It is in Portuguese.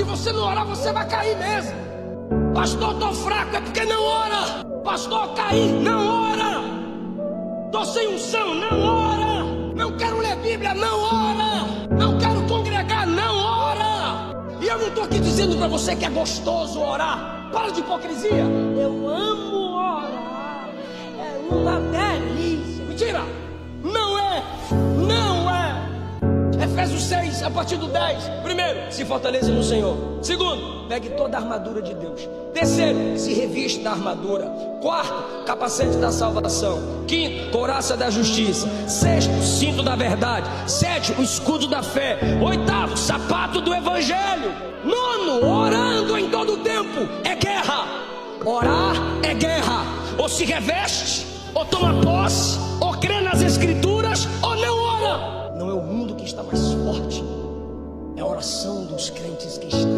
você não orar, você vai cair mesmo. Pastor, tô fraco, é porque não ora. Pastor, caí, não ora. Tô sem unção, não ora. Não quero ler Bíblia, não ora. Não quero congregar, não ora. E eu não tô aqui dizendo pra você que é gostoso orar. Para de hipocrisia. Eu amo orar. É uma delícia. Mentira. Não é. Não é. Efésios 6, a partir do 10. Primeiro, se fortaleça no Senhor. Segundo, pegue toda a armadura de Deus. Terceiro, se reviste da armadura. Quarto, capacete da salvação. Quinto, couraça da justiça. Sexto, cinto da verdade. Sétimo, escudo da fé. Oitavo, sapato do evangelho. Nono, orando em todo o tempo. É guerra. Orar é guerra. Ou se reveste, ou toma posse, ou crê nas escrituras, ou não ora. Não é o mundo que está mais forte, é a oração dos crentes que estão